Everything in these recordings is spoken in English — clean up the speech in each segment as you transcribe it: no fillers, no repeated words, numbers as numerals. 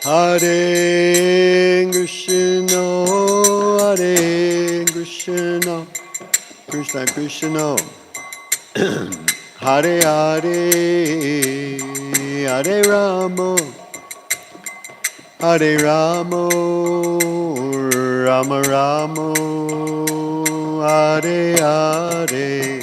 Hare Krishna, Hare Krishna, Krishna Krishna, Hare Hare, Hare Rama, Hare Rama, Rama Rama, Hare Hare.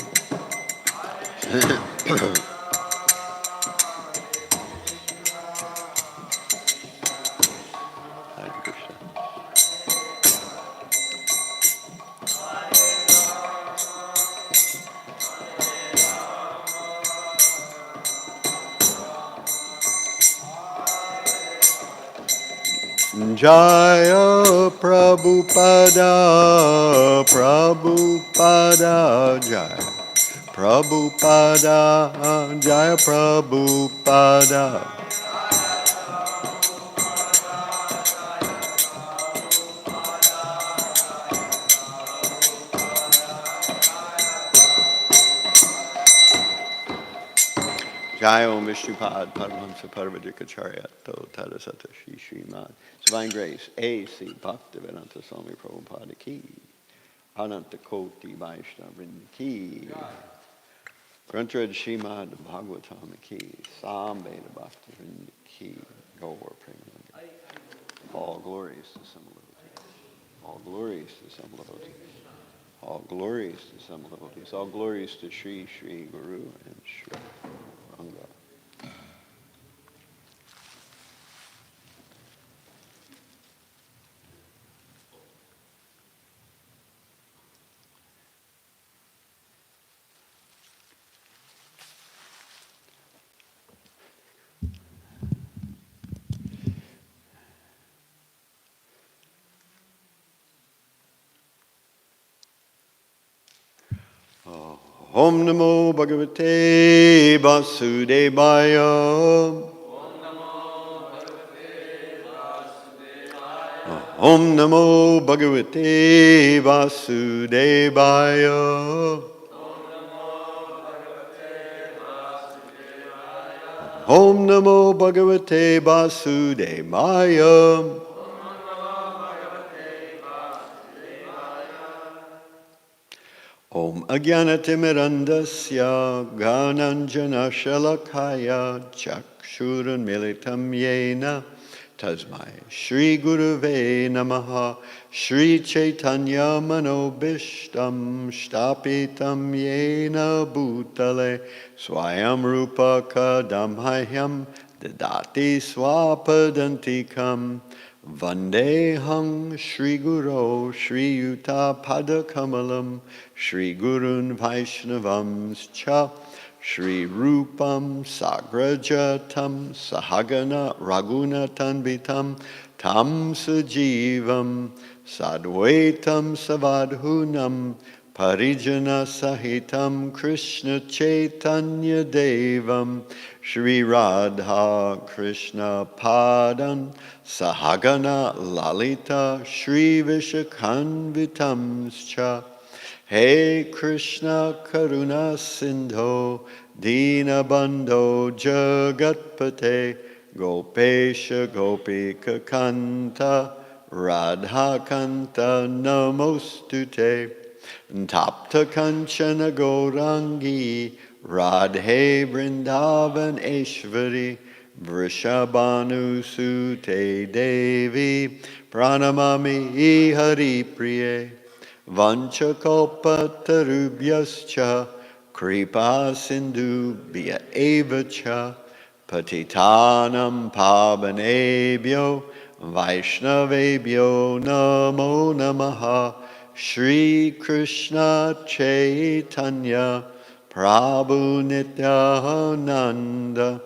Jaya Prabhupada, Prabhupada Jaya, Prabhupada Jaya Prabhupada. Jai Om Vishnupad Paramahamsa Parvajikacharya To Tadasata Shri Śrimad Divine Grace A.C. Bhaktivedanta Swami Prabhupada Ki Ananta Koti Vaishnava Vrinda Ki Grantaraj Śrimad Bhāgavatam Ki Samveda Bhakti Vrinda Ki Gaur Premananda. All glories to Samlavati. All glories to Samlavati. All glories to Samlavati. All glories to Sri Sri Guru and Sri Ranga. Om Namo Bhagavate Vasudevaya. Om Namo Bhagavate Vasudevaya. Om Namo Bhagavate Vasudevaya. Om Ajnanatimirandasya Gananjana Shalakaya Chakshurunmilitam Yena Tasmai Shri Guruve Namaha Shri Chaitanya Manobishtam Shtapitam Yena Bhutale Swayam Rupa Kadamhahyam Dadati Swapadantikam Vandeham Shri Guru Shri Yuta Padakamalam Shri Gurun Vaishnavam Cha Shri Rupam Sagrajatam Sahagana Raguna Tanvitam Tam Sajivam Sadvaitam Savadhunam Parijana Sahitam Krishna Chaitanya Devam Shri Radha Krishna Padan Sahagana Lalita Shri Vishakanvitam Cha Hey Krishna Karuna Sindho Dinabandho Jagatpate Gopesha Gopika Kanta Radha Kanta Namostute Tapta Kanchana Gaurangi Radhe Vrindavan Eshvari Vrishabhanu Sute Devi Pranamami Hari Priye Vanchakalpatarubhyascha Kripa Sindhu Bhya Evacha Patitanam Pavanebhyo Vaishnavebhyo Namo Namaha Shri Krishna Chaitanya Prabhu Nityananda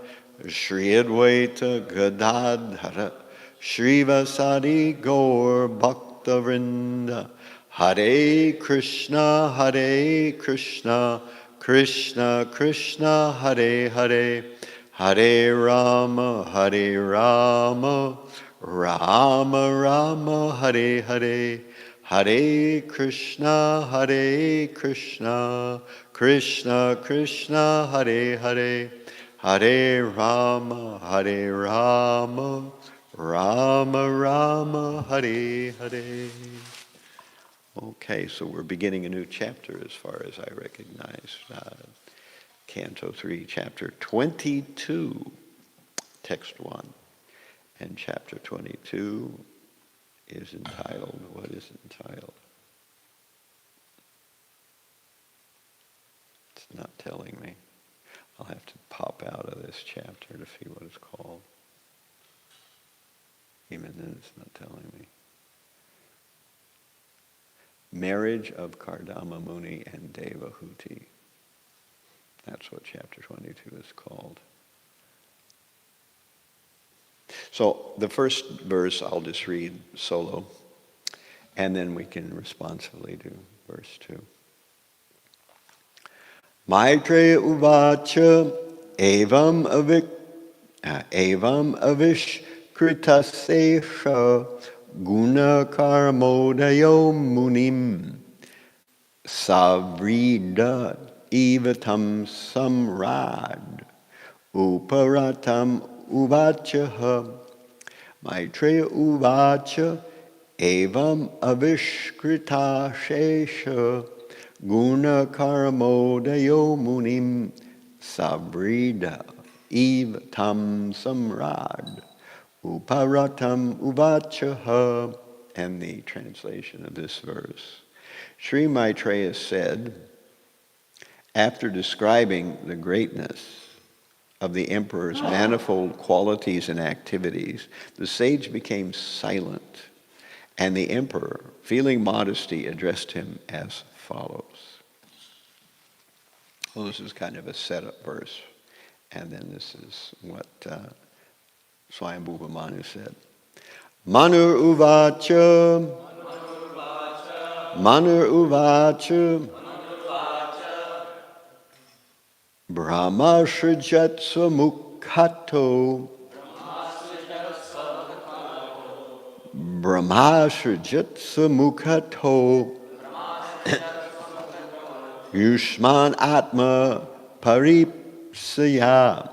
Shri Advaita Gadadhara Shri Vasadi Gaur Bhaktavrinda Hare Krishna Krishna Krishna Hare Hare Hare Rama Rama Rama Hare Hare Hare Krishna Krishna Krishna Hare Hare Hare Rama Rama Rama Rama Hare Hare. Okay, so we're beginning a new chapter as far as I recognize. Canto 3, chapter 22, text 1. And chapter 22 is entitled, what is it entitled? It's not telling me. I'll have to pop out of this chapter to see what it's called. Even then it's not telling me. Marriage of Kardama Muni and Devahuti. That's what chapter 22 is called. So the first verse I'll just read solo, and then we can responsively do verse 2. Maitreya uvacha evam avishkritasesha guna karmodayo munim savrida evatam samrad uparatam uvacha. Maitreya uvacha evam avishkritasesha guna karmodayo munim savrida evatam samrad uparatam uvacha. And the translation of this verse. Sri Maitreya said, after describing the greatness of the emperor's manifold qualities and activities, the sage became silent, and the emperor, feeling modesty, addressed him as follows. Well, this is kind of a setup verse, and then this is what Swami Manu said. Manur uvacha, Manur uvacha, Brahma srijatsa mukhato, Brahma srijatsa mukhato, Yushman atma paripsaya,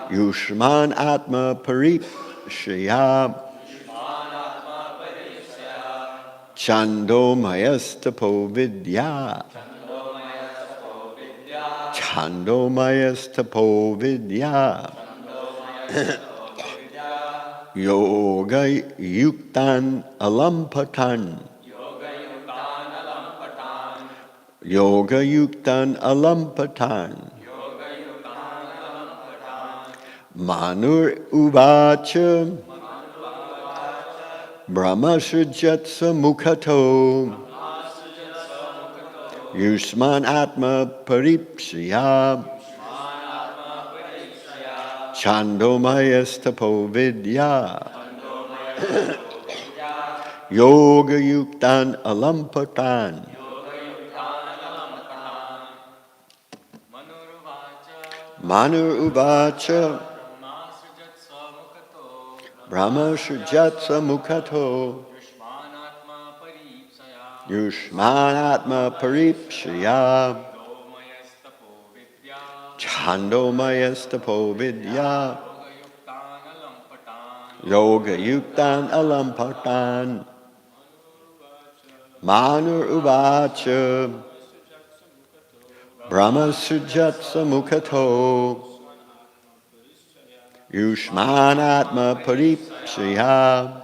Yushman atma paripsaya, Chando mayastapo vidya, Chando mayastapo vidya, Yoga yuktan alampatan, Yoga yuktan alampatan, Manur uvacha, Brahma srijatsa mukhato, Yushman atma paripsaya, Chandomayastapo vidya, Yoga yuktan alampatan, Manur uvacha, Brahma srijatsa mukhato, Yushman atma paripsaya, Chandomayastapo vidya, Yoga yuktan alampatan, Manur uvacha, Brahma srijatsa mukhato, Yushman atma paripsaya,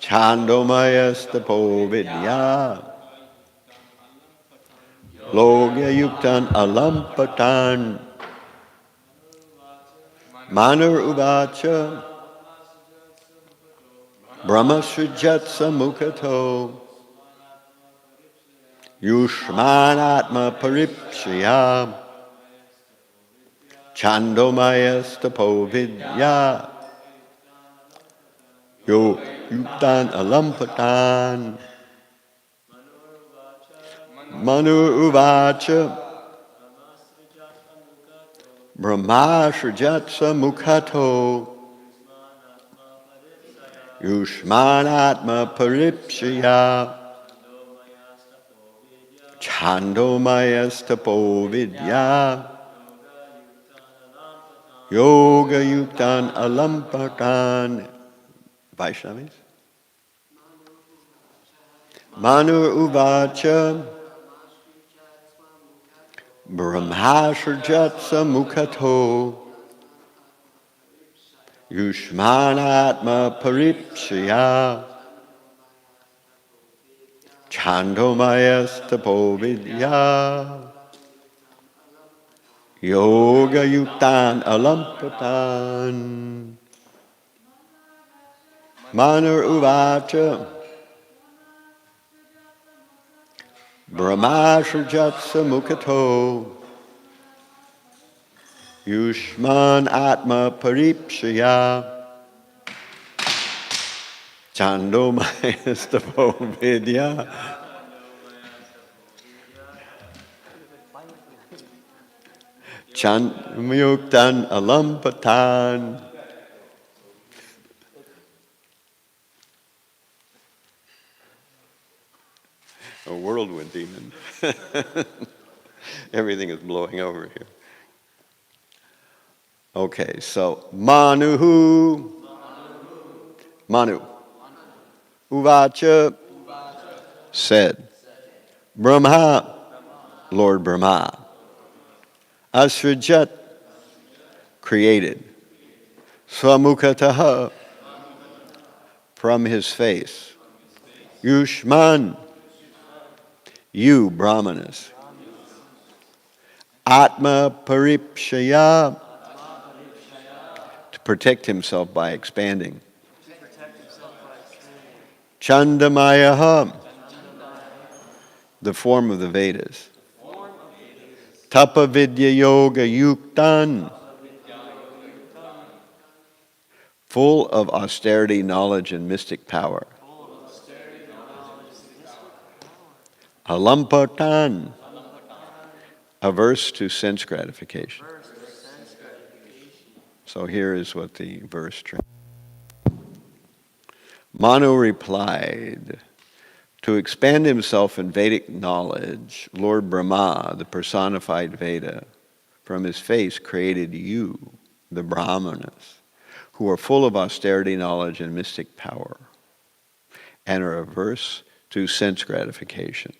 Chandomayastapo vidya, Yoga yuktan alampatan, Manur uvacha, Brahma srijatsa mukhato, Yushman atma paripsaya, Chandomayastapo vidya, Yoga yuktan alampatan, Manur uvacha, Brahma srijatsa mukhato, Yushman atma paripsaya, Chandomayastapo vidya, Yoga Yuktan Alampakan. Vaishnavis. Manu Uvacha Brahmasharjatsa Mukato Yushmanatma Paripshaya Chandomayastapovidya Yoga Yuktan Alampatan Manu Uvacha Brahmasharjatsa Mukato Yushman Atma Paripshaya Chandomayastapovidya Chandmyuktan Alampatan. A whirlwind demon. Everything is blowing over here. Okay, so Manu Uvacha said, Brahma, Lord Brahma, Asrajat created, Swamukataha from his face, Yushman, you Brahmanas, Atma Paripshaya, to protect himself by expanding, Chandamayaha, the form of the Vedas, Tapa Vidya Yoga Yuktan, full of austerity, knowledge, and mystic power. Alampatan, averse to sense gratification. So here is what the verse translates. Manu replied, to expand himself in Vedic knowledge, Lord Brahma, the personified Veda, from his face created you, the Brahmanas, who are full of austerity, knowledge, and mystic power, and are averse to sense gratification.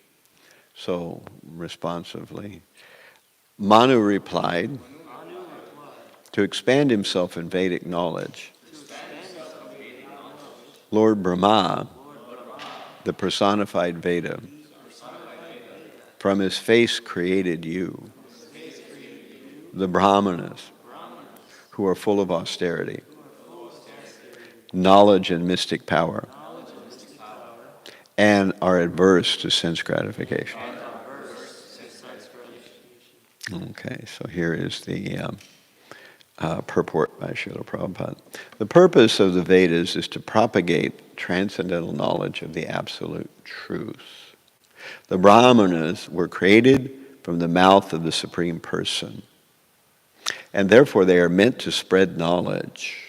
So, responsively, Manu replied, to expand himself in Vedic knowledge, Lord Brahma, the personified Veda, from his face created you, the Brahmanas, who are full of austerity, knowledge and mystic power, and are adverse to sense gratification. Okay, so here is the purport by Srila Prabhupada. The purpose of the Vedas is to propagate transcendental knowledge of the absolute truth. The Brahmanas were created from the mouth of the Supreme Person, and therefore they are meant to spread knowledge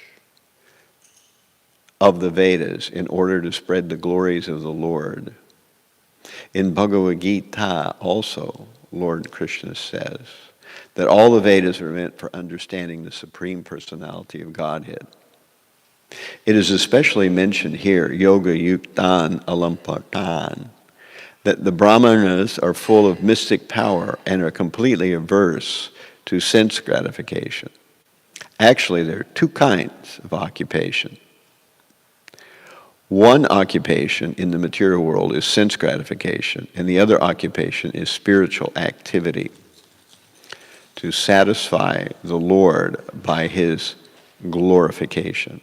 of the Vedas in order to spread the glories of the Lord. In Bhagavad Gita also, Lord Krishna says that all the Vedas are meant for understanding the Supreme Personality of Godhead. It is especially mentioned here, Yoga Yuktan Alampatan, that the Brahmanas are full of mystic power and are completely averse to sense gratification. Actually, there are two kinds of occupation. One occupation in the material world is sense gratification, and the other occupation is spiritual activity to satisfy the Lord by his glorification.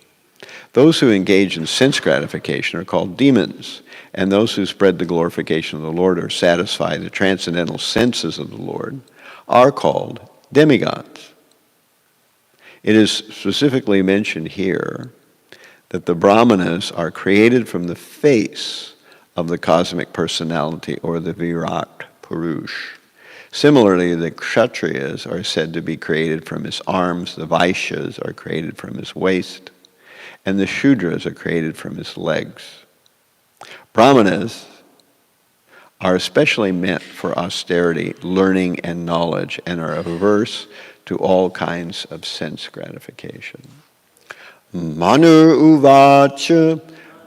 Those who engage in sense gratification are called demons, and those who spread the glorification of the Lord or satisfy the transcendental senses of the Lord are called demigods. It is specifically mentioned here that the Brahmanas are created from the face of the cosmic personality or the Virat Purush. Similarly, the Kshatriyas are said to be created from his arms, the Vaishyas are created from his waist, and the Shudras are created from his legs. Brahmanas are especially meant for austerity, learning, and knowledge, and are averse to all kinds of sense gratification. Manur uvacha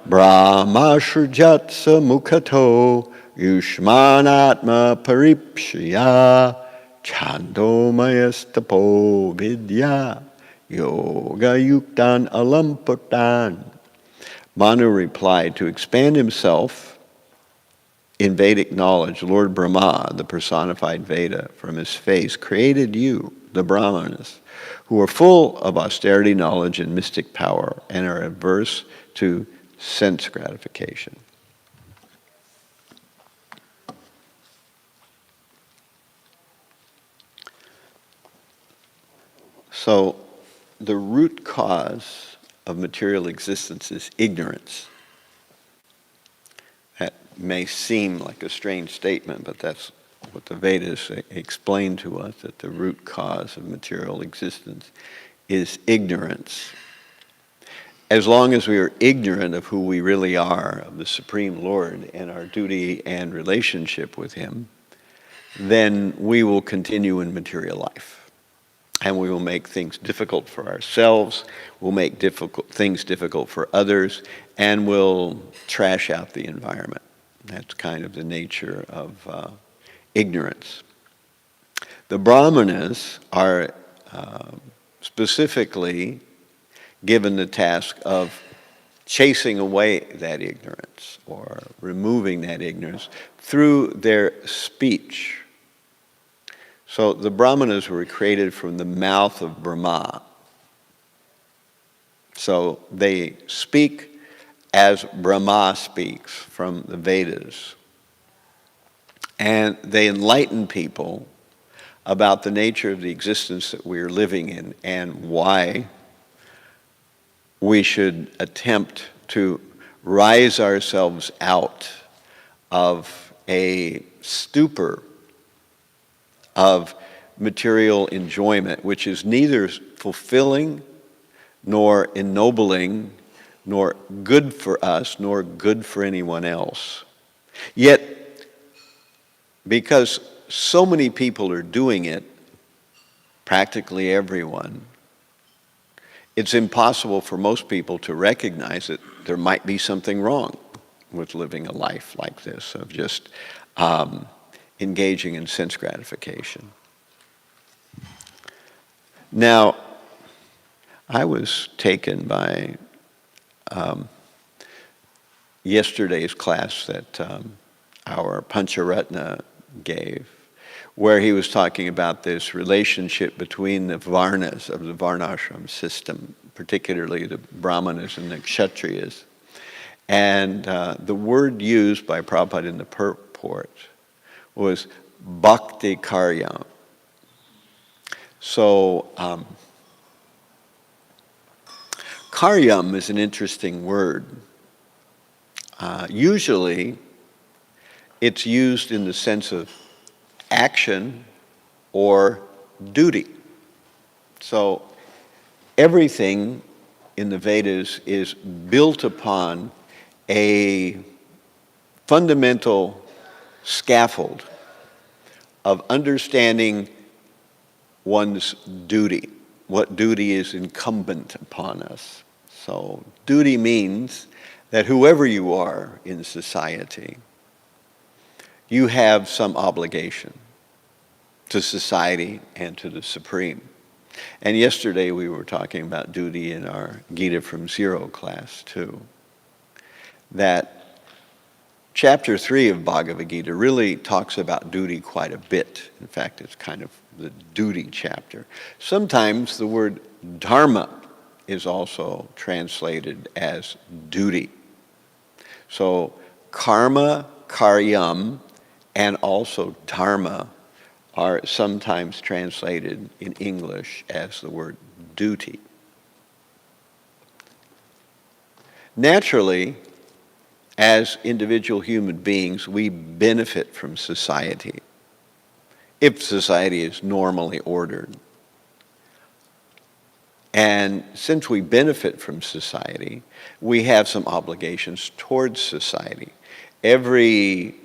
brahmashrujatsa mukhato yushmanatma paripshya chandomayastapo vidya yoga yuktan alampatan. Manu replied, to expand himself in Vedic knowledge, Lord Brahma, the personified Veda, from his face, created you, the Brahmanas, who are full of austerity, knowledge, and mystic power, and are averse to sense gratification. So, the root cause of material existence is ignorance. That may seem like a strange statement, but that's what the Vedas explain to us, that the root cause of material existence is ignorance. As long as we are ignorant of who we really are, of the Supreme Lord and our duty and relationship with Him, then we will continue in material life. And we will make things difficult for ourselves, we'll make things difficult for others, and we'll trash out the environment. That's kind of the nature of ignorance. The Brahmanas are specifically given the task of chasing away that ignorance or removing that ignorance through their speech. So the Brahmanas were created from the mouth of Brahma. So they speak as Brahma speaks from the Vedas. And they enlighten people about the nature of the existence that we are living in and why we should attempt to rise ourselves out of a stupor of material enjoyment, which is neither fulfilling nor ennobling nor good for us nor good for anyone else. Yet, because so many people are doing it, practically everyone, it's impossible for most people to recognize that there might be something wrong with living a life like this, of just engaging in sense gratification. Now, I was taken by yesterday's class that our Pancharatna gave, where he was talking about this relationship between the Varnas of the Varnashram system, particularly the Brahmanas and the Kshatriyas. And the word used by Prabhupada in the purport was bhakti karyam. So, karyam is an interesting word. Usually, it's used in the sense of action or duty. So, everything in the Vedas is built upon a fundamental scaffold of understanding one's duty, what duty is incumbent upon us. So duty means that whoever you are in society, you have some obligation to society and to the Supreme. And yesterday we were talking about duty in our Gita from Zero class too. That Chapter 3 of Bhagavad Gita really talks about duty quite a bit. In fact, it's kind of the duty chapter. Sometimes the word dharma is also translated as duty. So karma, karyam, and also dharma are sometimes translated in English as the word duty. Naturally, as individual human beings, we benefit from society, if society is normally ordered. And since we benefit from society, we have some obligations towards society. Every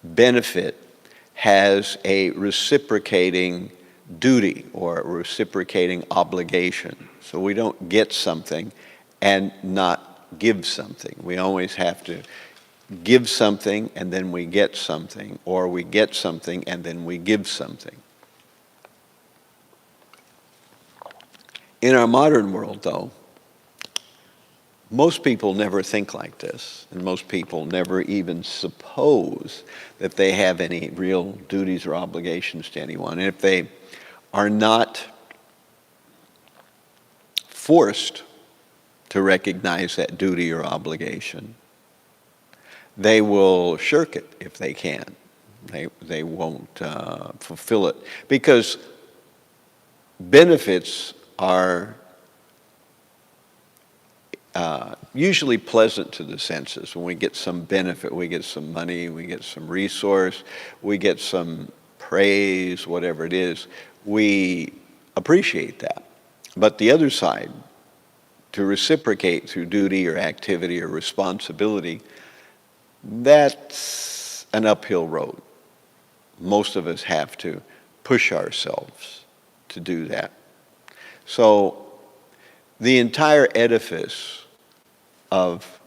benefit has a reciprocating duty or a reciprocating obligation. So we don't get something and not give something. We always have to give something and then we get something, or we get something and then we give something. In our modern world, though, most people never think like this, and most people never even suppose that they have any real duties or obligations to anyone. And if they are not forced to recognize that duty or obligation, they will shirk it if they can. They won't fulfill it, because benefits are usually pleasant to the senses. When we get some benefit, we get some money, we get some resource, we get some praise, whatever it is, we appreciate that. But the other side, to reciprocate through duty or activity or responsibility, that's an uphill road. Most of us have to push ourselves to do that. So the entire edifice of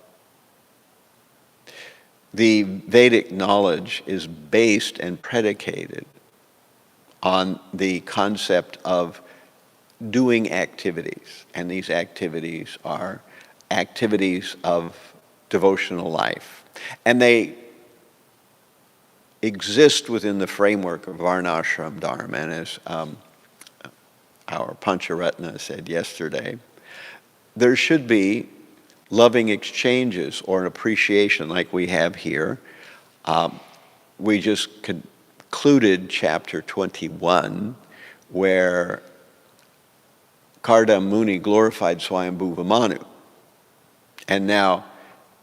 the Vedic knowledge is based and predicated on the concept of doing activities. And these activities are activities of devotional life. And they exist within the framework of Varnashram Dharma. And as our Pancharatna said yesterday, there should be loving exchanges or an appreciation like we have here. We just concluded chapter 21, where Karda Muni glorified Swayambhuva Manu. And now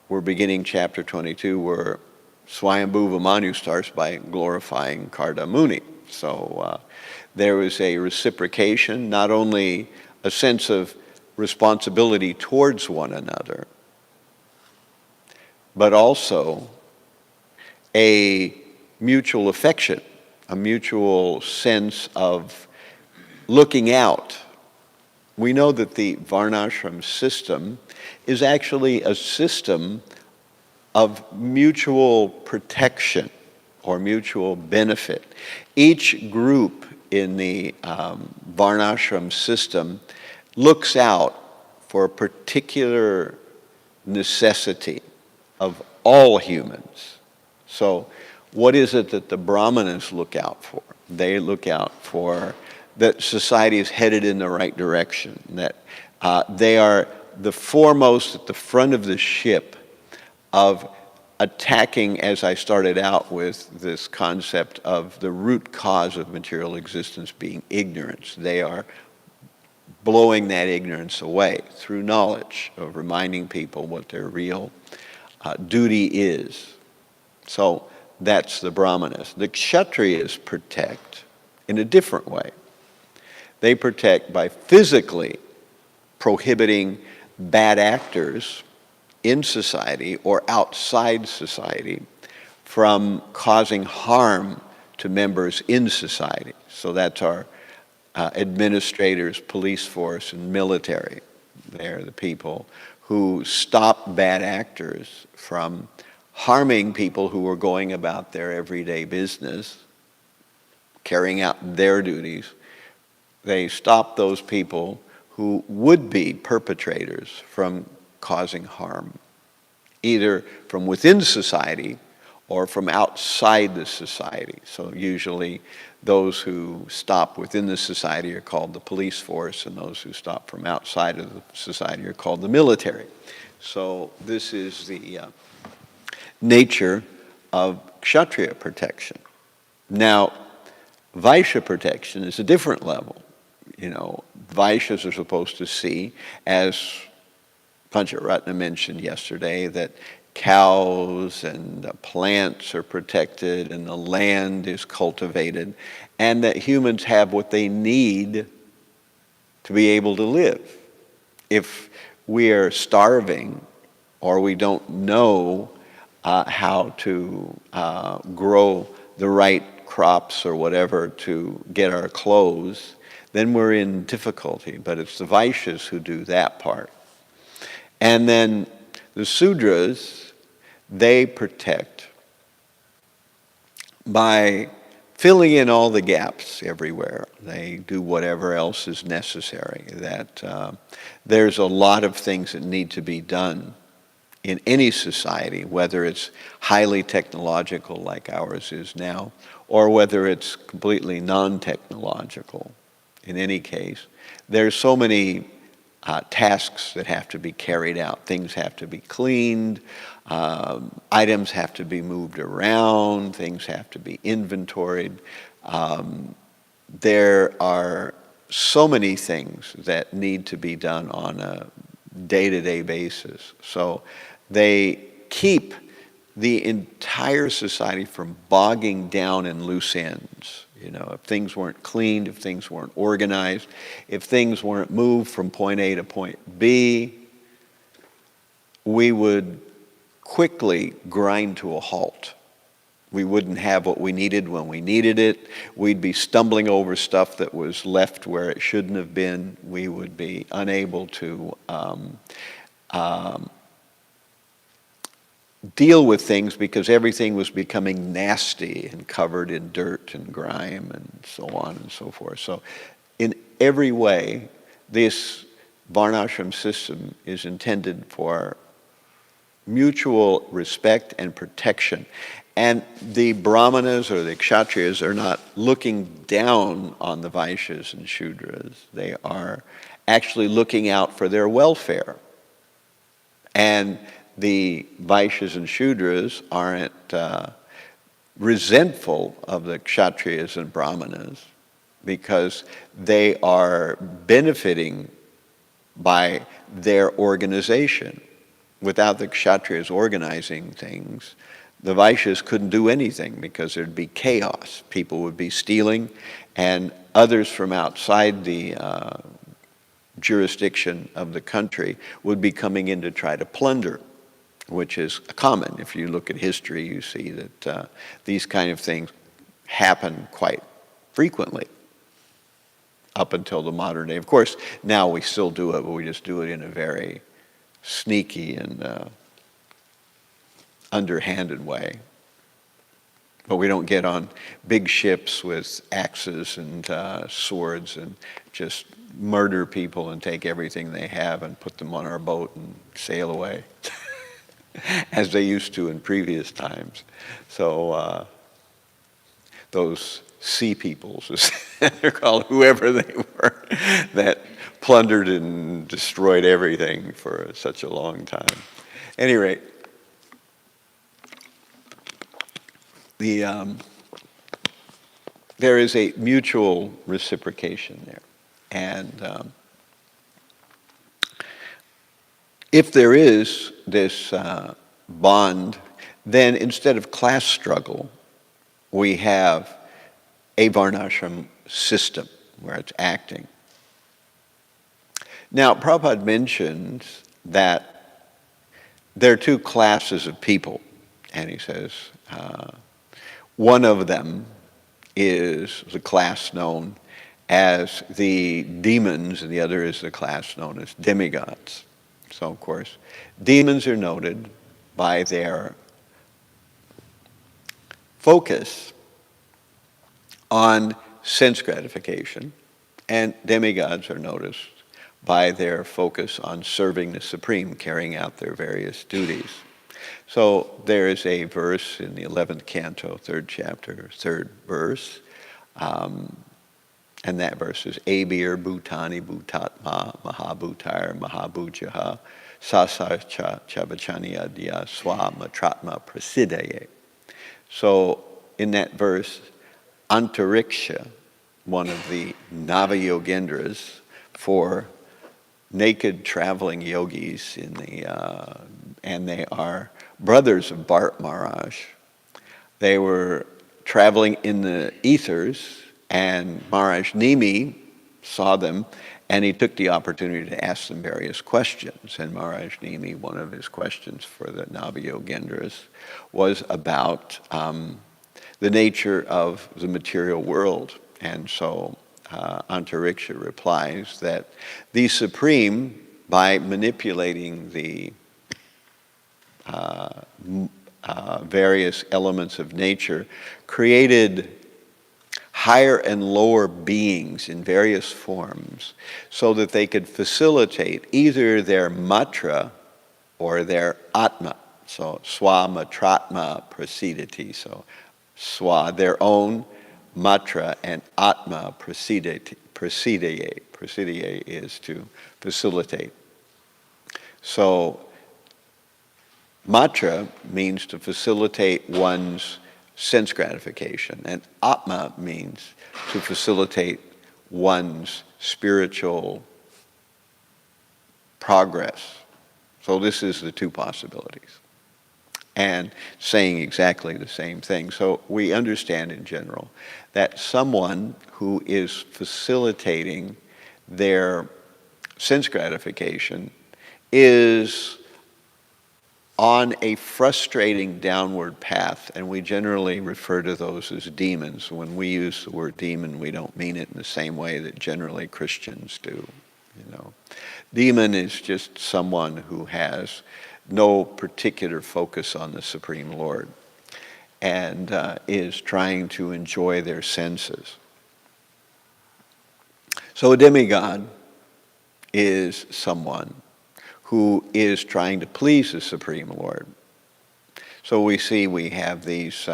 we're beginning chapter 22, where Swayambhuva Manu starts by glorifying Karda Muni. So there is a reciprocation, not only a sense of responsibility towards one another, but also a mutual affection, a mutual sense of looking out. We know that the Varnashram system is actually a system of mutual protection or mutual benefit. Each group in the Varnashram system looks out for a particular necessity of all humans. So what is it that the Brahmanas look out for? They look out for that society is headed in the right direction, that they are the foremost at the front of the ship of attacking, as I started out with, this concept of the root cause of material existence being ignorance. They are blowing that ignorance away through knowledge, of reminding people what their real duty is. So that's the Brahmanas. The Kshatriyas protect in a different way. They protect by physically prohibiting bad actors in society or outside society from causing harm to members in society. So that's our administrators, police force, and military. They're the people who stop bad actors from harming people who are going about their everyday business, carrying out their duties. They stop those people who would be perpetrators from causing harm, either from within society or from outside the society. So usually those who stop within the society are called the police force, and those who stop from outside of the society are called the military. So this is the nature of Kshatriya protection. Now, Vaishya protection is a different level. You know, Vaishyas are supposed to see, as Pancharatna mentioned yesterday, that cows and plants are protected and the land is cultivated, and that humans have what they need to be able to live. If we are starving or we don't know how to grow the right crops or whatever to get our clothes, then we're in difficulty. But it's the Vaishyas who do that part. And then the Sudras, they protect by filling in all the gaps everywhere. They do whatever else is necessary. There's a lot of things that need to be done in any society, whether it's highly technological like ours is now, or whether it's completely non-technological. In any case, there's so many tasks that have to be carried out. Things have to be cleaned, items have to be moved around, things have to be inventoried. There are so many things that need to be done on a day-to-day basis. So they keep the entire society from bogging down in loose ends. You know, if things weren't cleaned, if things weren't organized, if things weren't moved from point A to point B, we would quickly grind to a halt. We wouldn't have what we needed when we needed it. We'd be stumbling over stuff that was left where it shouldn't have been. We would be unable to deal with things because everything was becoming nasty and covered in dirt and grime and so on and so forth. So in every way, this Varnashram system is intended for mutual respect and protection. And the Brahmanas or the Kshatriyas are not looking down on the Vaishyas and Shudras. They are actually looking out for their welfare. And the Vaishyas and Shudras aren't resentful of the Kshatriyas and Brahmanas because they are benefiting by their organization. Without the Kshatriyas organizing things, the Vaishyas couldn't do anything because there'd be chaos. People would be stealing, and others from outside the jurisdiction of the country would be coming in to try to plunder, which is common. If you look at history, you see that these kind of things happen quite frequently up until the modern day. Of course, now we still do it, but we just do it in a very sneaky and underhanded way. But we don't get on big ships with axes and swords and just murder people and take everything they have and put them on our boat and sail away, as they used to in previous times. So those sea peoples, as they're called, whoever they were, that plundered and destroyed everything for such a long time. At any rate, there is a mutual reciprocation there. And if there is this bond, then instead of class struggle, we have a Varnashram system where it's acting. Now, Prabhupada mentions that there are two classes of people, and he says one of them is the class known as the demons, and the other is the class known as demigods. So, of course, demons are noted by their focus on sense gratification, and demigods are noticed by their focus on serving the Supreme, carrying out their various duties. So there is a verse in the 11th canto, 3rd chapter, 3rd verse, and that verse is Abir Bhutani Bhutatma Mahabhutar Mahabhujaha Sasarcha Chabachaniya Swa Matratma Prasidaye. So in that verse, Antariksha, one of the Nava-yogendras for naked traveling yogis in the and they are brothers of Bharat Maharaj. They were traveling in the ethers, and Maharaj Nimi saw them, and he took the opportunity to ask them various questions. And Maharaj Nimi, one of his questions for the Nava-yogendras was about the nature of the material world. And so Antariksha replies that the Supreme, by manipulating the various elements of nature, created higher and lower beings in various forms so that they could facilitate either their matra or their atma. So swamatratma prasidati. So swa, their own, matra, and atma prasidate. Prasidate is to facilitate. So matra means to facilitate one's sense gratification, and atma means to facilitate one's spiritual progress. So this is the two possibilities, and saying exactly the same thing. So we understand in general that someone who is facilitating their sense gratification is on a frustrating downward path, and we generally refer to those as demons. When we use the word demon, we don't mean it in the same way that generally Christians do. Demon is just someone who has no particular focus on the Supreme Lord and is trying to enjoy their senses. So a demigod is someone who is trying to please the Supreme Lord. So we have these,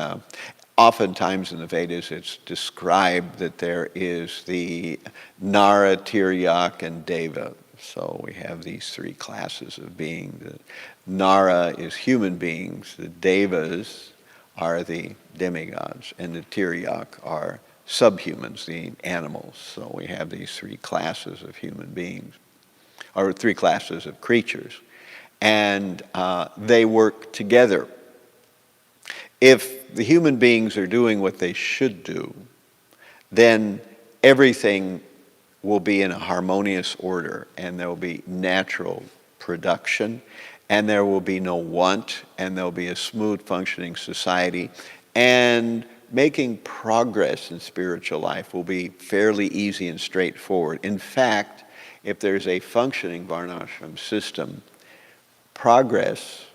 oftentimes in the Vedas it's described that there is the Nara, Tiryak, and Deva. So we have these three classes of being. The Nara is human beings, the Devas are the demigods, and the Tiryak are subhumans, the animals. So we have these three classes of human beings, or three classes of creatures, and they work together. If the human beings are doing what they should do, then everything will be in a harmonious order, and there will be natural production, and there will be no want, and there will be a smooth functioning society, and making progress in spiritual life will be fairly easy and straightforward. In fact, if there's a functioning varnashram system, progress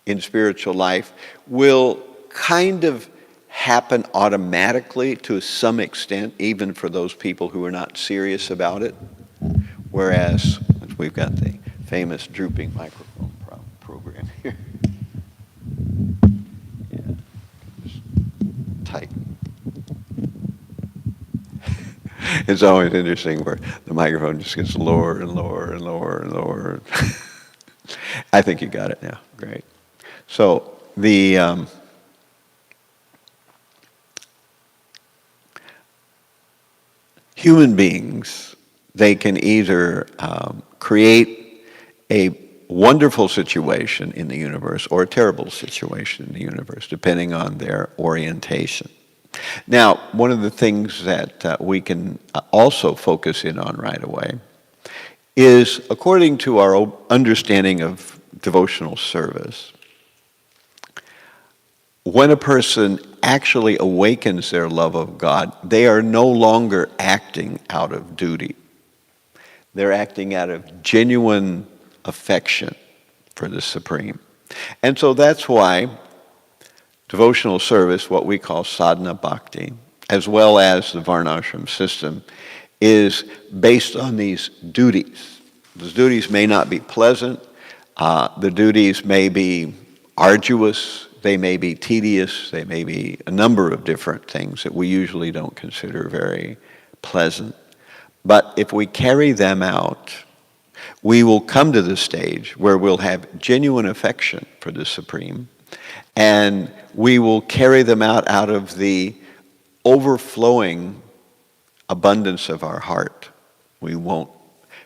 in spiritual life will kind of happen automatically to some extent, even for those people who are not serious about it. Whereas we've got the famous drooping microphone program here. Yeah, just tighten. It's always interesting where the microphone just gets lower and lower and lower and lower. I think you got it now. Great. So the human beings, they can either create a wonderful situation in the universe or a terrible situation in the universe, depending on their orientation. Now, one of the things that we can also focus in on right away is, according to our understanding of devotional service, when a person actually awakens their love of God, they are no longer acting out of duty. They're acting out of genuine affection for the Supreme. And so that's why devotional service, what we call sadhana bhakti, as well as the varnashram system, is based on these duties. Those duties may not be pleasant. The duties may be arduous. They may be tedious. They may be a number of different things that we usually don't consider very pleasant. But if we carry them out, we will come to the stage where we'll have genuine affection for the Supreme, and we will carry them out of the overflowing abundance of our heart. We won't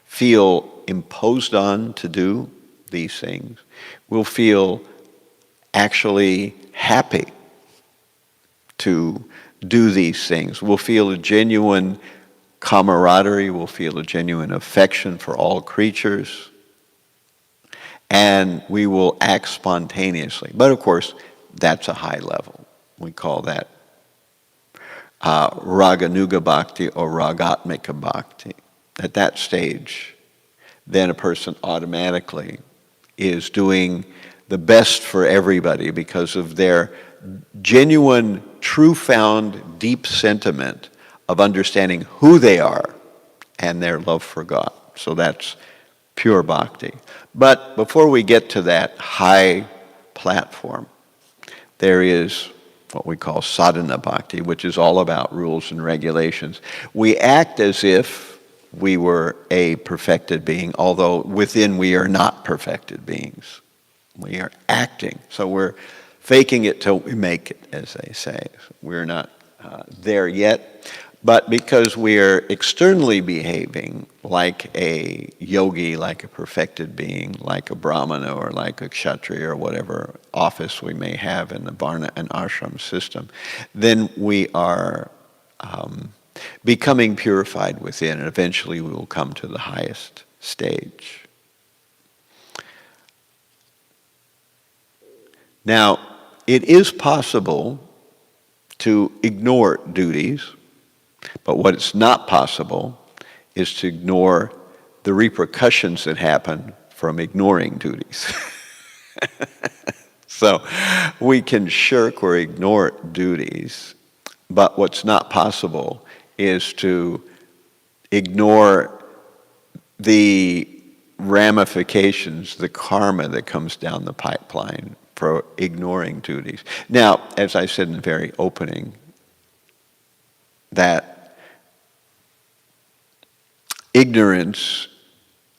feel imposed on to do these things. We'll feel actually happy to do these things. We'll feel a genuine camaraderie. We'll feel a genuine affection for all creatures. And we will act spontaneously. But of course, that's a high level. We call that Raganuga Bhakti or Ragatmika Bhakti. At that stage, then a person automatically is doing the best for everybody because of their genuine, true-found, deep sentiment of understanding who they are and their love for God. So that's pure bhakti. But before we get to that high platform, there is what we call sadhana bhakti, which is all about rules and regulations. We act as if we were a perfected being, although within we are not perfected beings. We are acting. So we're faking it till we make it, as they say. We're not there yet. But because we're externally behaving like a yogi, like a perfected being, like a brahmana or like a kshatriya or whatever office we may have in the varna and ashram system, then we are becoming purified within, and eventually we will come to the highest stage. Now, it is possible to ignore duties, but what is not possible is to ignore the repercussions that happen from ignoring duties. So we can shirk or ignore duties, but what's not possible is to ignore the ramifications, the karma that comes down the pipeline for ignoring duties. Now, as I said in the very opening, that ignorance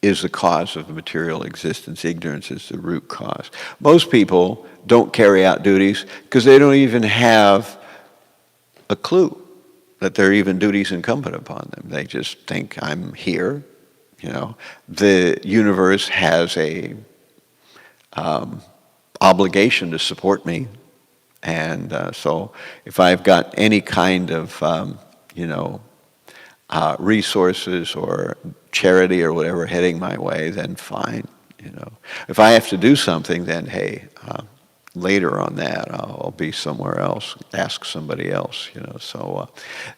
is the cause of material existence. Ignorance is the root cause. Most people don't carry out duties because they don't even have a clue that there are even duties incumbent upon them. They just think, I'm here, the universe has a obligation to support me, and so if I've got any kind of resources or charity or whatever heading my way, then fine. If I have to do something, then hey, later on that I'll be somewhere else, ask somebody else. So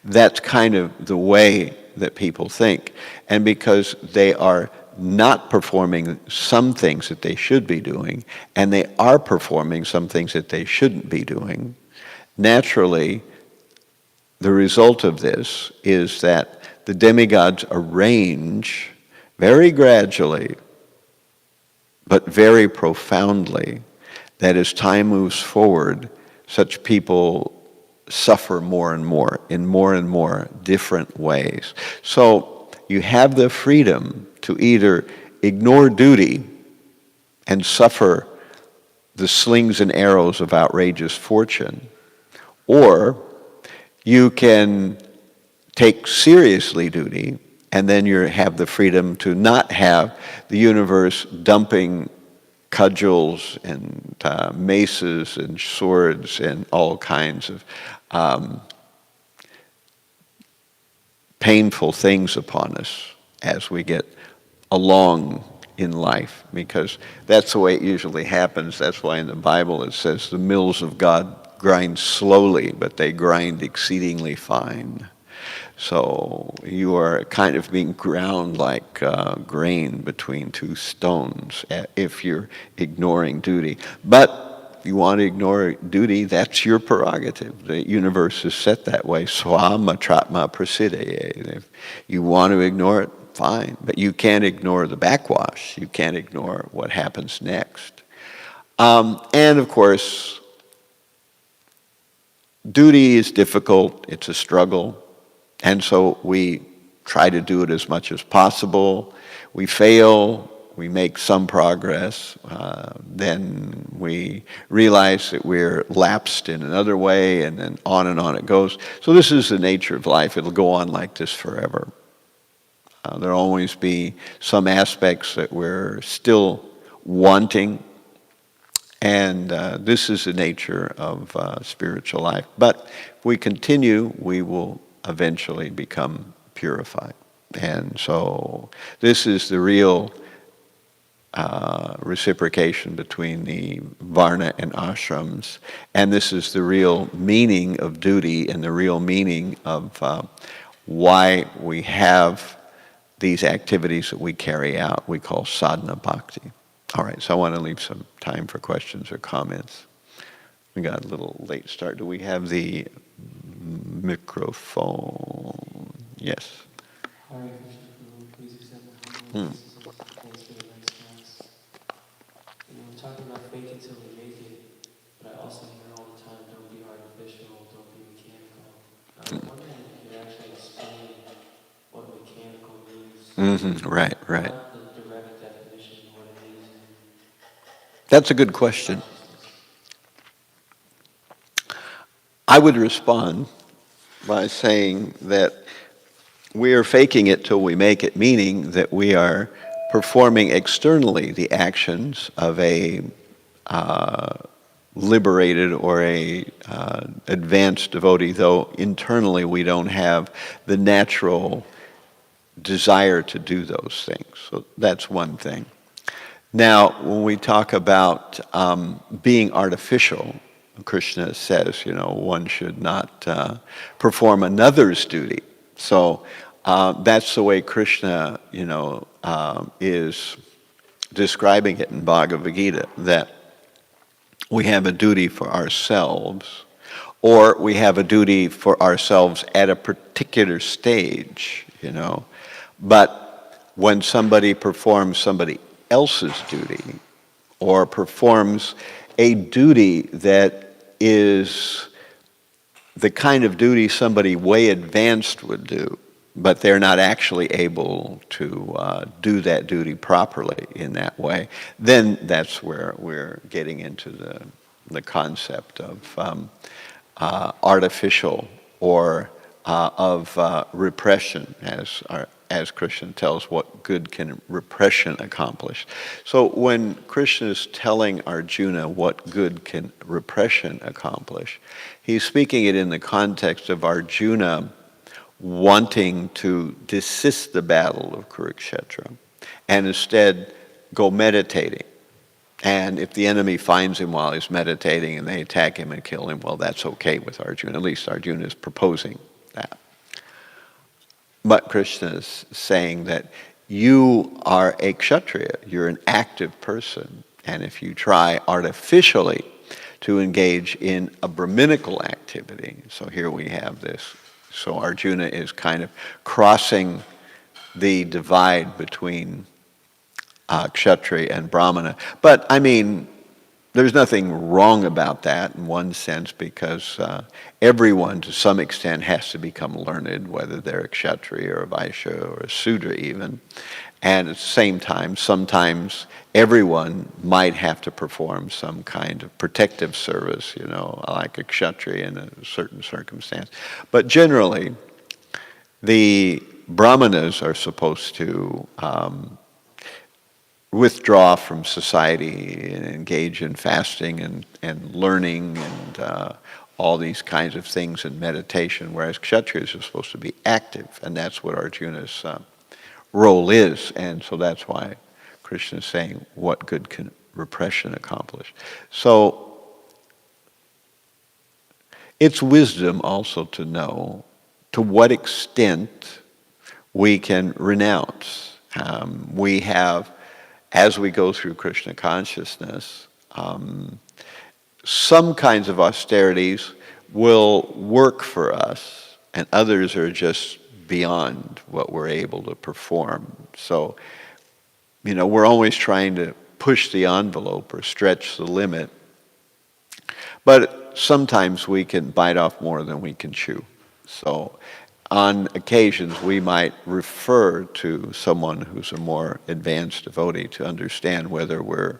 that's kind of the way that people think, and because they are not performing some things that they should be doing, and they are performing some things that they shouldn't be doing, naturally, the result of this is that the demigods arrange very gradually, but very profoundly, that as time moves forward, such people suffer more and more in more and more different ways. So you have the freedom to either ignore duty and suffer the slings and arrows of outrageous fortune, or you can take seriously duty, and then you have the freedom to not have the universe dumping cudgels and maces and swords and all kinds of painful things upon us as we get along in life, because that's the way it usually happens. That's why in the Bible it says the mills of God grind slowly, but they grind exceedingly fine. So you are kind of being ground like grain between two stones if you're ignoring duty. But if you want to ignore duty, that's your prerogative. The universe is set that way. Swamatratma prasideye. If you want to ignore it, fine. But you can't ignore the backwash. You can't ignore what happens next. And of course, duty is difficult. It's a struggle. And so we try to do it as much as possible. We fail. We make some progress. Then we realize that we're lapsed in another way, and then on it goes. So this is the nature of life. It'll go on like this forever. There'll always be some aspects that we're still wanting. And this is the nature of spiritual life. But if we continue, we will eventually become purified. And so this is the real reciprocation between the varna and ashrams. And this is the real meaning of duty and the real meaning of why we have these activities that we carry out, we call sadhana bhakti. All right, so I want to leave some time for questions or comments. We got a little late start. Do we have the microphone? Yes. Please accept my humble thanks for the next class. We're talking about fake it till we make it, but I also hear all the time, don't be artificial, don't be mechanical. I was wondering if you could actually explain what mechanical means. Right, right. Not the direct definition of what it means. That's a good question. I would respond by saying that we are faking it till we make it, meaning that we are performing externally the actions of a liberated or a advanced devotee, though internally we don't have the natural desire to do those things. So that's one thing. Now, when we talk about being artificial, Krishna says, one should not perform another's duty. So that's the way Krishna, is describing it in Bhagavad Gita, that we have a duty for ourselves, or we have a duty for ourselves at a particular stage, But when somebody performs somebody else's duty, or performs a duty that is the kind of duty somebody way advanced would do, but they're not actually able to do that duty properly in that way, then that's where we're getting into the concept of artificial or of repression, as Krishna tells, what good can repression accomplish? So when Krishna is telling Arjuna what good can repression accomplish, he's speaking it in the context of Arjuna wanting to desist the battle of Kurukshetra and instead go meditating. And if the enemy finds him while he's meditating and they attack him and kill him, well, that's okay with Arjuna. At least Arjuna is proposing that. But Krishna is saying that you are a kshatriya, you're an active person, and if you try artificially to engage in a brahminical activity, so here we have this, so Arjuna is kind of crossing the divide between kshatriya and brahmana. But I mean, there's nothing wrong about that in one sense, because everyone to some extent has to become learned, whether they're a kshatriya or a vaishya or a sudra even. And at the same time, sometimes everyone might have to perform some kind of protective service, like a kshatriya in a certain circumstance. But generally, the brahmanas are supposed to withdraw from society and engage in fasting and learning and all these kinds of things in meditation, whereas kshatriyas are supposed to be active, and that's what Arjuna's role is. And so that's why Krishna is saying, what good can repression accomplish? So it's wisdom also to know to what extent we can renounce. We have, as we go through Krishna consciousness, some kinds of austerities will work for us, and others are just beyond what we're able to perform. So, we're always trying to push the envelope or stretch the limit, but sometimes we can bite off more than we can chew. So, on occasions, we might refer to someone who's a more advanced devotee to understand whether we're,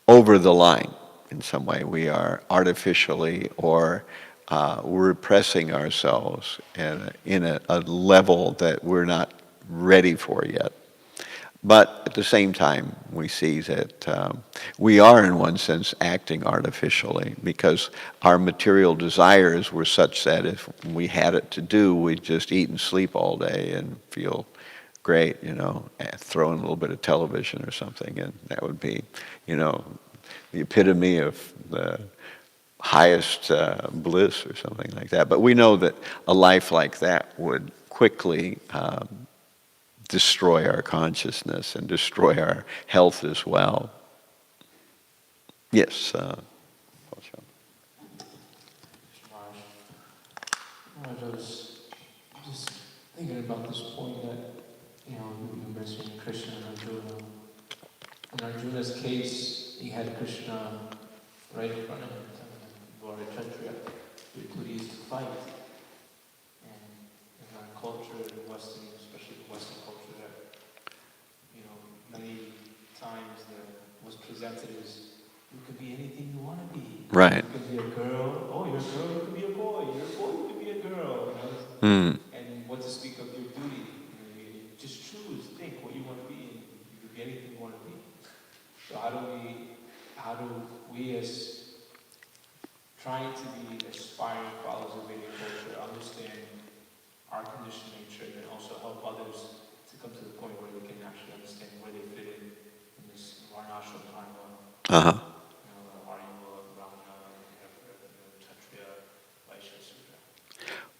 over the line in some way. We are artificially or repressing ourselves in a level that we're not ready for yet. But at the same time, we see that we are, in one sense, acting artificially, because our material desires were such that if we had it to do, we'd just eat and sleep all day and feel great, throw in a little bit of television or something, and that would be, the epitome of the highest bliss or something like that. But we know that a life like that would quickly destroy our consciousness and destroy our health as well. Yes. I was just thinking about this point that, you mentioned Krishna and Arjuna. In Arjuna's case, he had Krishna right in front of him, telling him, Chandra, you're too easy to fight. And in our culture, especially the Western culture, that, many times that was presented as, you could be anything you want to be. Right. You could be a girl. Oh, you're a girl, you could be a boy. You're a boy, you could be a girl. Mm. And what to speak of your duty. You just choose, think what you want to be, and you could be anything you want to be. So how do we as trying to be aspiring followers of Vedic culture understand our conditioned nature and also help others to come to the point where they can actually understand where they fit in this Varnashram Dharma? Uh-huh.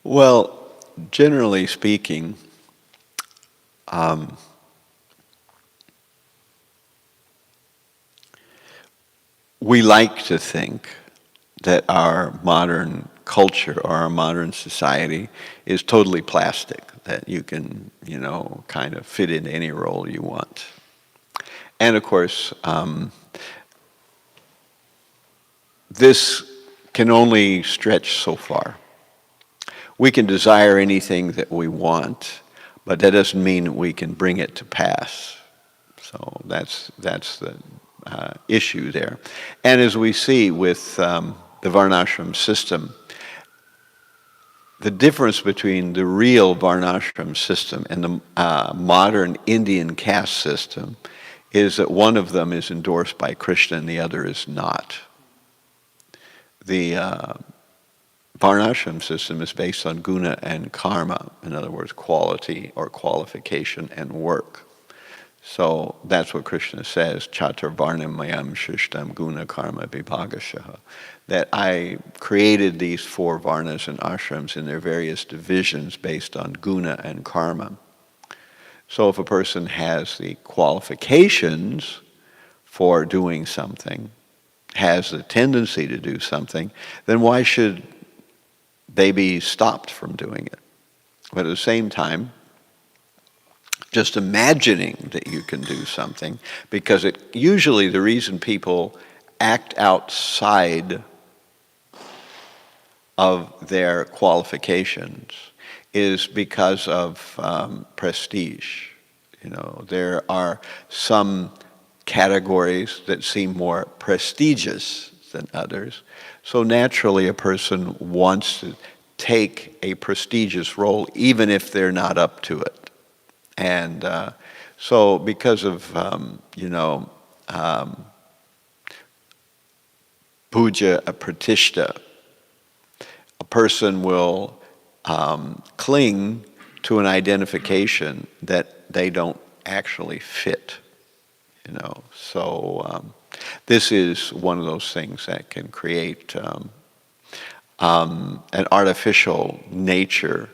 Well, generally speaking, we like to think that our modern culture or our modern society is totally plastic, that you can, kind of fit in any role you want. And of course, this can only stretch so far. We can desire anything that we want, but that doesn't mean we can bring it to pass. So that's the issue there. And as we see with the Varnashram system, the difference between the real Varnashram system and the modern Indian caste system is that one of them is endorsed by Krishna and the other is not. The Varnashram system is based on guna and karma, in other words, quality or qualification and work. So that's what Krishna says, Chatur Varnam Mayam Shishtam Guna Karma Vibhagashaha, that I created these 4 varnas and ashrams in their various divisions based on guna and karma. So if a person has the qualifications for doing something, has the tendency to do something, then why should they be stopped from doing it? But at the same time, just imagining that you can do something, because usually the reason people act outside of their qualifications is because of prestige. There are some categories that seem more prestigious than others. So naturally a person wants to take a prestigious role even if they're not up to it. And so because of, puja pratishta, a person will cling to an identification that they don't actually fit. So this is one of those things that can create an artificial nature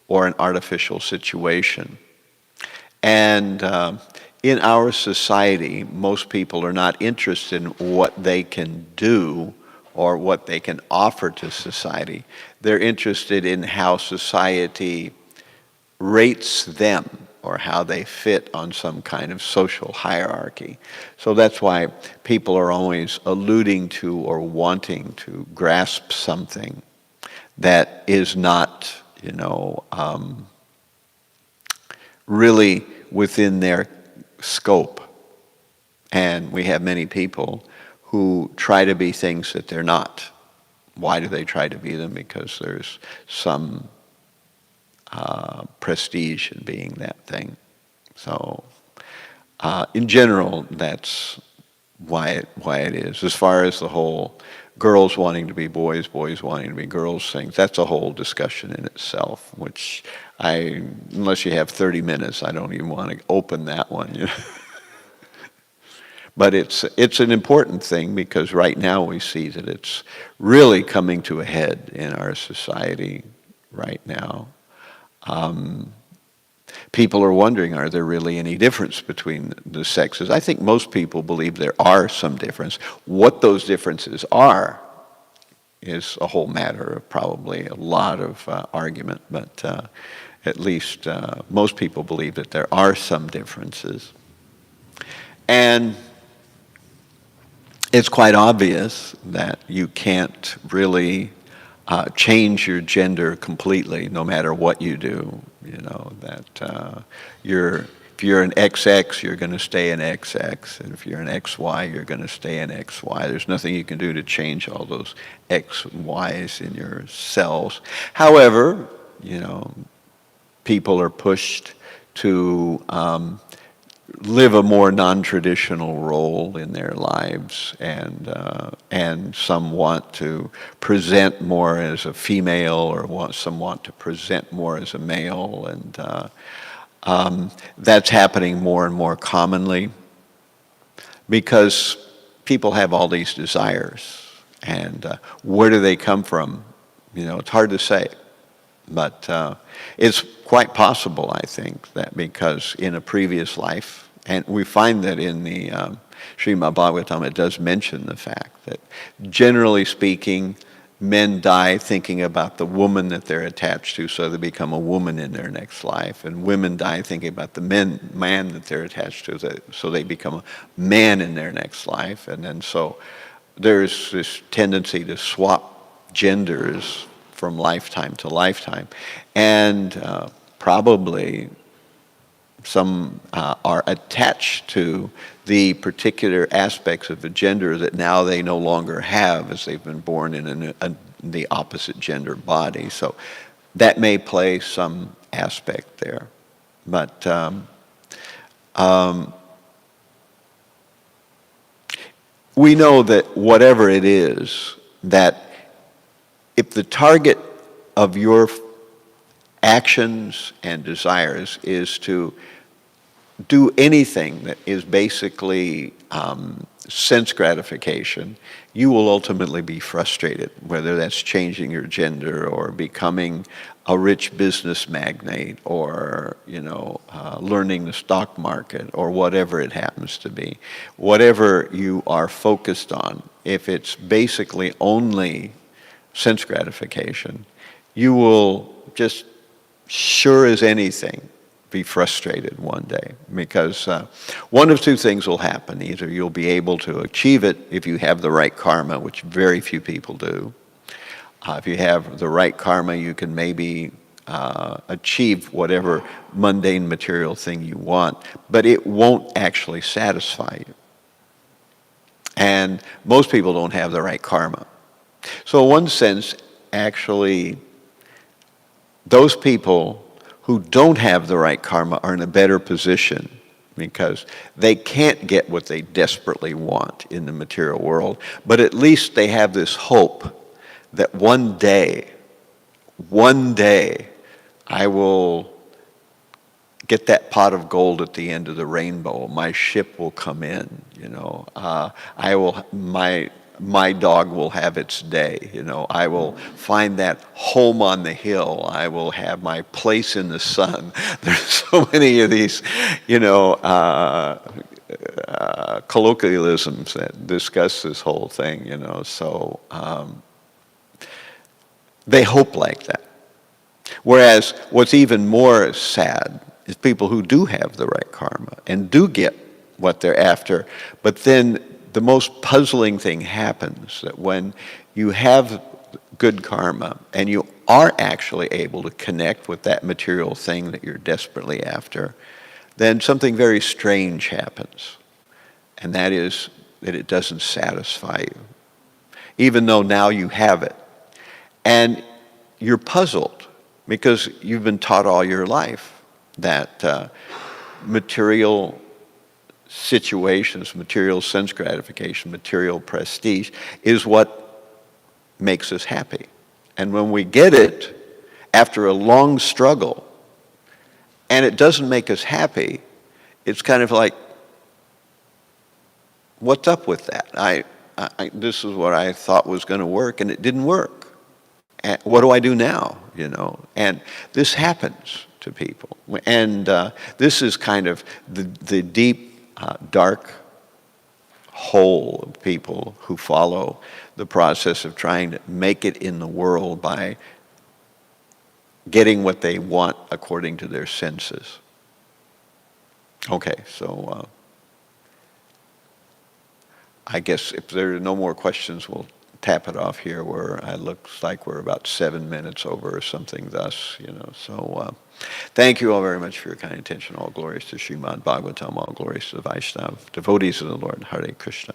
or an artificial situation. And in our society, most people are not interested in what they can do or what they can offer to society. They're interested in how society rates them or how they fit on some kind of social hierarchy. So that's why people are always alluding to or wanting to grasp something that is not, really within their scope. And we have many people who try to be things that they're not. Why do they try to be them? Because there's some prestige in being that thing. So in general, that's why it is. As far as the whole girls wanting to be boys, boys wanting to be girls things. That's a whole discussion in itself, which unless you have 30 minutes, I don't even want to open that one. You know? But it's an important thing because right now we see that it's really coming to a head in our society right now. People are wondering, are there really any difference between the sexes? I think most people believe there are some difference. What those differences are is a whole matter of probably a lot of argument, but at least most people believe that there are some differences. And it's quite obvious that you can't really change your gender completely, no matter what you do. You know that if you're an XX, you're going to stay an XX, and if you're an XY, you're going to stay an XY. There's nothing you can do to change all those X and Ys in your cells. However, you know, people are pushed to live a more non-traditional role in their lives, and some want to present more as a female, or some want to present more as a male, and that's happening more and more commonly because people have all these desires, and where do they come from? You know, it's hard to say, but it's quite possible, I think, that because in a previous life, and we find that in the Śrimad Bhāgavatam, it does mention the fact that generally speaking, men die thinking about the woman that they're attached to, so they become a woman in their next life, and women die thinking about the man that they're attached to, so they become a man in their next life, and then so there's this tendency to swap genders from lifetime to lifetime, and probably some are attached to the particular aspects of the gender that now they no longer have, as they've been born in the opposite gender body. So that may play some aspect there. But we know that whatever it is, that if the target of your actions and desires is to do anything that is basically sense gratification, you will ultimately be frustrated, whether that's changing your gender or becoming a rich business magnate or, you know, learning the stock market or whatever it happens to be. Whatever you are focused on, if it's basically only sense gratification, you will just, sure as anything, be frustrated one day, because one of two things will happen. Either you'll be able to achieve it if you have the right karma, which very few people do. If you have the right karma, you can maybe achieve whatever mundane material thing you want, but it won't actually satisfy you. And most people don't have the right karma. So in one sense, actually, those people who don't have the right karma are in a better position because they can't get what they desperately want in the material world, but at least they have this hope that one day, I will get that pot of gold at the end of the rainbow. My ship will come in, you know. My dog will have its day, you know. I will find that home on the hill. I will have my place in the sun. There's so many of these, you know, colloquialisms that discuss this whole thing, you know. So they hope like that. Whereas what's even more sad is people who do have the right karma and do get what they're after, but then the most puzzling thing happens, that when you have good karma and you are actually able to connect with that material thing that you're desperately after, then something very strange happens. And that is that it doesn't satisfy you, even though now you have it. And you're puzzled because you've been taught all your life that material situations, material sense gratification, material prestige is what makes us happy. And when we get it after a long struggle and it doesn't make us happy, it's kind of like, what's up with that? This is what I thought was going to work, and it didn't work. And what do I do now? And this happens to people. And this is kind of the deep, dark hole of people who follow the process of trying to make it in the world by getting what they want according to their senses. Okay, so I guess if there are no more questions, we'll tap it off here, where it looks like we're about 7 minutes over or something thus, So thank you all very much for your kind attention. All glories to Śrimad Bhāgavatam, all glories to the Vaishnava, devotees of the Lord. Hare Krishna.